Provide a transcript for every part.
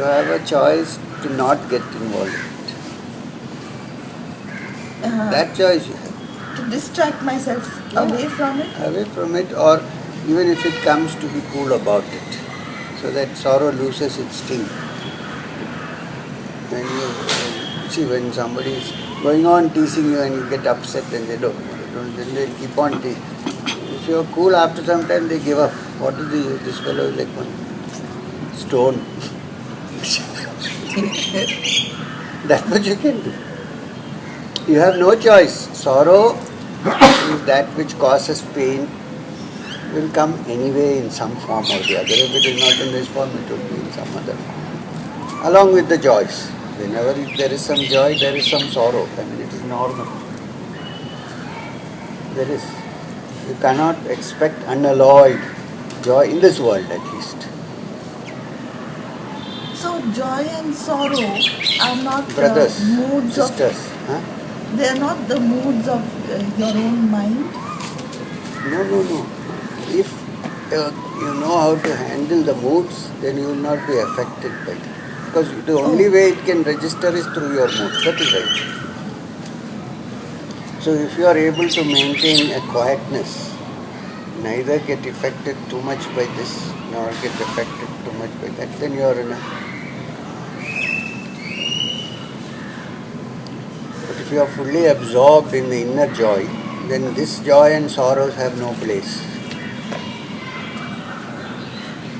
have a choice to not get involved in it. That choice you have. To distract myself away from it? Away from it, or even if it comes, to be cool about it, so that sorrow loses its sting. When you see, when somebody is going on teasing you and you get upset and they don't, then they keep on teasing. If you are cool, after some time they give up. What is the use? This fellow is like one stone. That's what you can do. You have no choice. Sorrow is that which causes pain, will come anyway in some form or the other. If it is not in this form, it will be in some other form. Along with the joys. Whenever there is some joy, there is some sorrow. I mean, it is normal. There is. You cannot expect unalloyed joy in this world, at least. So joy and sorrow are not Brothers, moods sisters. of... They are not the moods of your own mind? No. If you know how to handle the moods, then you will not be affected by it. Because the only way it can register is through your moods. That is right. So if you are able to maintain a quietness, neither get affected too much by this, nor get affected too much by that, then you are in a... But if you are fully absorbed in the inner joy, then this joy and sorrows have no place.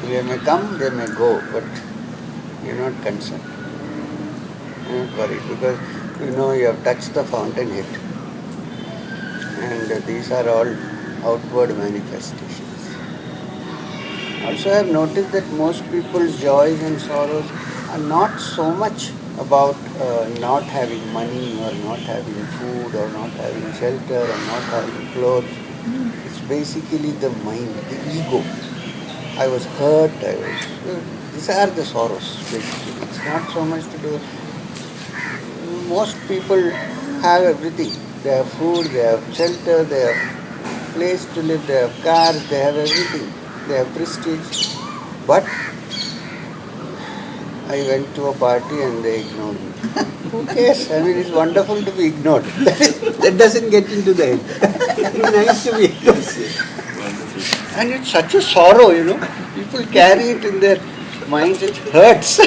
They may come, they may go, but you are not concerned. You are not worried, because you know you have touched the fountainhead. And these are all outward manifestations. Also, I have noticed that most people's joys and sorrows are not so much about not having money or not having food or not having shelter or not having clothes. It's basically the mind, the ego. I was hurt, these are the sorrows basically. It's not so much to do. Most people have everything. They have food, they have shelter, they have place to live, they have cars, they have everything. They have prestige. But I went to a party and they ignored me. Who cares? I mean, it's wonderful to be ignored. That doesn't get into the head. It's nice to be ignored. And it's such a sorrow, People carry it in their minds. It hurts.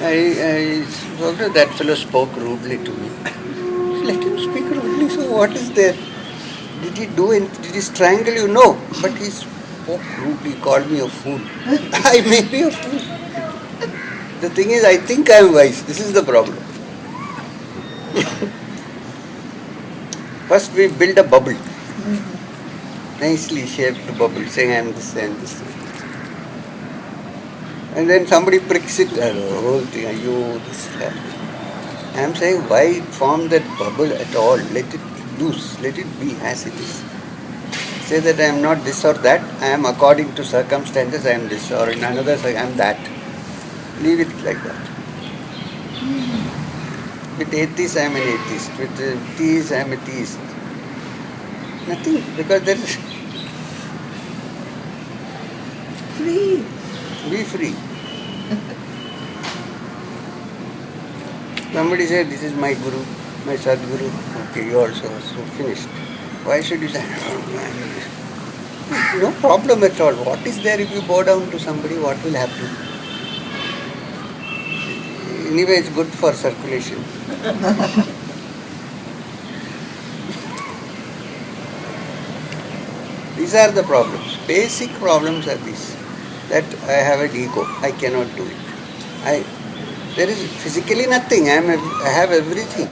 I spoke to that fellow, spoke rudely to me. Let him speak rudely. So what is there? Did he do anything? Did he strangle you? No. But he spoke rudely, called me a fool. I may be a fool. The thing is, I think I am wise. This is the problem. First we build a bubble. Nicely shaped bubble, saying I am this and this. And then somebody pricks it, the whole thing, this, that. I am saying, why form that bubble at all? Let it loose, let it be as it is. Say that I am not this or that, I am according to circumstances, I am this, or in another, I am that. Leave it like that. With atheists, I am an atheist. With theists, I am a theist. Nothing, because there is... Free. Be free. Somebody said, this is my Guru, my Sadguru. Okay, you also, so finished. Why should you say, no problem at all. What is there if you bow down to somebody, what will happen? Anyway, it's good for circulation. These are the problems. Basic problems are these. That I have an ego. I cannot do it. There is physically nothing. I have everything.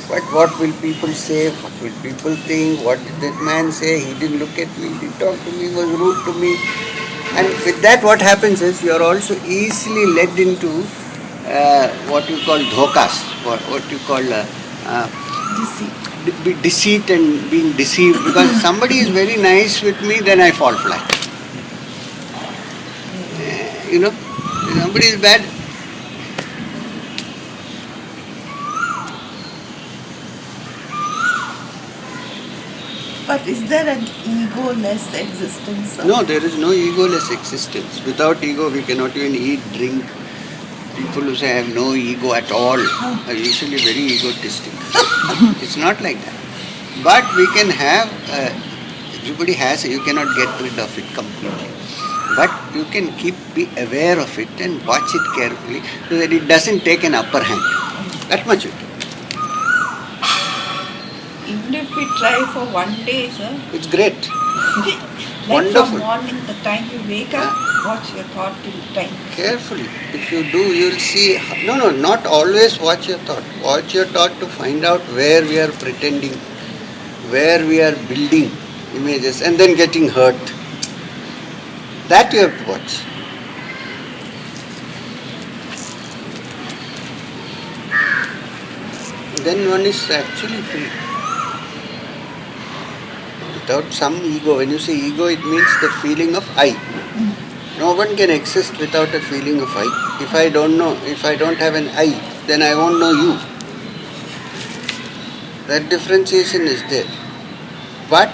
But what will people say? What will people think? What did that man say? He didn't look at me. He didn't talk to me. He was rude to me. And with that, what happens is you are also easily led into what you call dhokas, what you call deceit and being deceived. Because somebody is very nice with me, then I fall flat. Somebody is bad. But is there an ego-less existence? No, there is no egoless existence. Without ego, we cannot even eat, drink. People who say I have no ego at all are usually very egotistic. It's not like that. But we can have, everybody has, you cannot get rid of it completely. But you can be aware of it and watch it carefully so that it doesn't take an upper hand. That much you can. Even if we try for one day, sir. It's great. Like Wonderful. from morning, the time you wake up, watch your thought till time. Carefully. If you do, you'll see. No, not always watch your thought. Watch your thought to find out where we are pretending, where we are building images and then getting hurt. That you have to watch. Then one is actually free. Without some ego. When you say ego, it means the feeling of I. No one can exist without a feeling of I. If I don't have an I, then I won't know you. That differentiation is there. But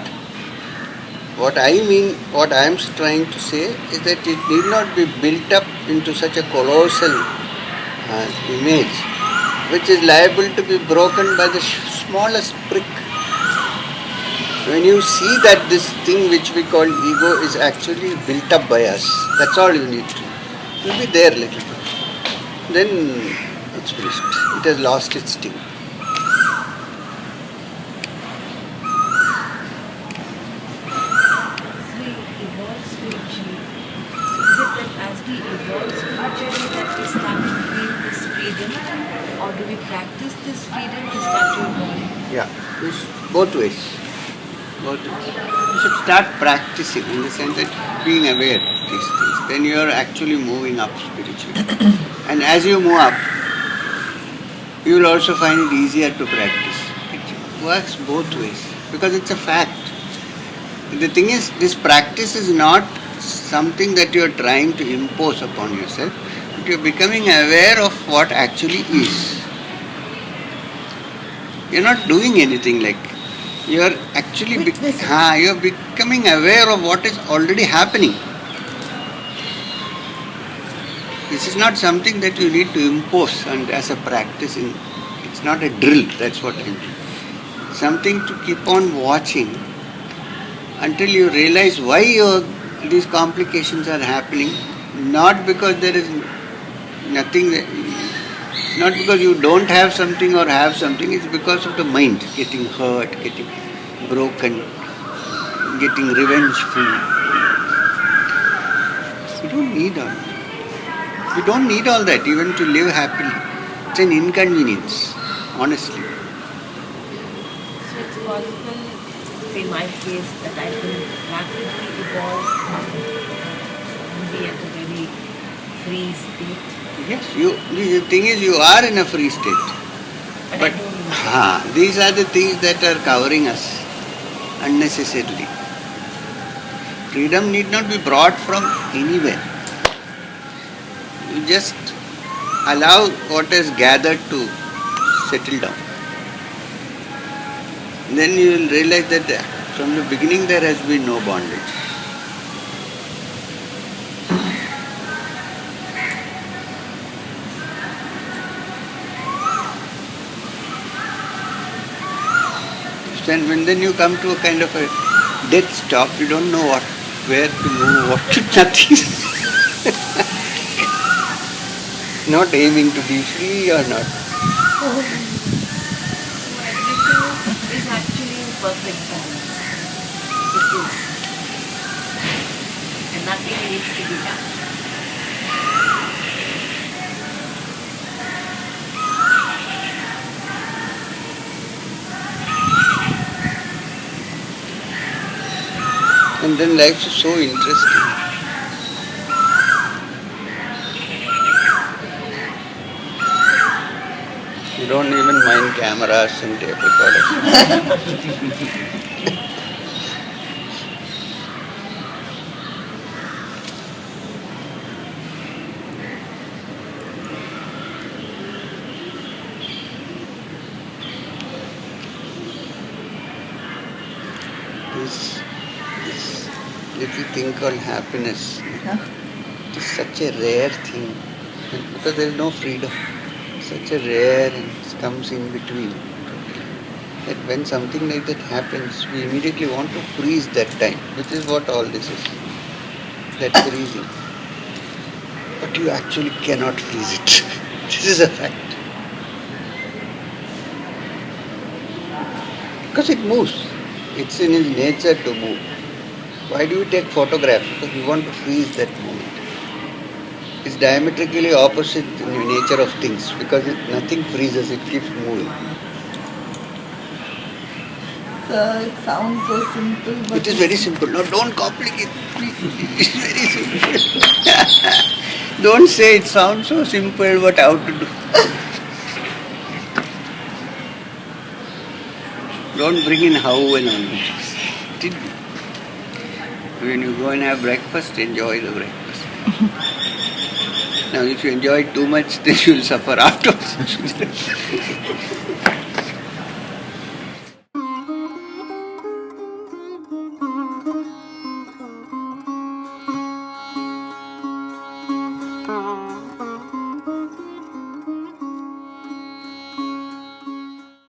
what I am trying to say is that it need not be built up into such a colossal image, which is liable to be broken by the smallest prick. When you see that this thing which we call ego is actually built up by us, that's all you need to. It will be there a little bit. Then it's finished. It has lost its sting. We evolve spiritually. Is it that as we evolve spiritually that we start to feel this freedom, or do we practice this freedom to start to evolve? Yeah, it's both ways. You should start practicing in the sense that being aware of these things. Then you are actually moving up spiritually. And as you move up, you will also find it easier to practice. It works both ways because it's a fact. The thing is, this practice is not something that you are trying to impose upon yourself, but you are becoming aware of what actually is. You are not doing anything like. You are actually you are becoming aware of what is already happening. This is not something that you need to impose and as a practice. It's not a drill, that's what I mean. Something to keep on watching until you realize why these complications are happening. Not because there is nothing, not because you don't have something or have something, it's because of the mind getting hurt, getting broken, getting revengeful. You don't need all that. You don't need all that even to live happily. It's an inconvenience, honestly. So it's possible, say in my case, that I can rapidly evolve and be at a very free state. Yes, the thing is you are in a free state. But these are the things that are covering us unnecessarily. Freedom need not be brought from anywhere. You just allow what is gathered to settle down. Then you will realize that from the beginning there has been no bondage. And when you come to a kind of a dead stop, you don't know where to move, what to nothing. Not aiming to be free or not. So everything is actually in perfect balance. It is. And nothing needs to be done. And then life is so interesting. You don't even mind cameras and tape recorders. little thing called happiness. Yeah. It is such a rare thing because there is no freedom. Such a rare and it comes in between. That when something like that happens, we immediately want to freeze that time, which is what all this is. That freezing. But you actually cannot freeze it. This is a fact. Because it moves. It's in its nature to move. Why do you take photographs? Because you want to freeze that moment. It's diametrically opposite in the nature of things because nothing freezes, it keeps moving. So it sounds so simple, but It is very simple. No, don't complicate. It's very simple. Don't say it sounds so simple, but how to do. Don't bring in how and all. When you go and have breakfast, enjoy the breakfast. Now, if you enjoy it too much, then you will suffer afterwards.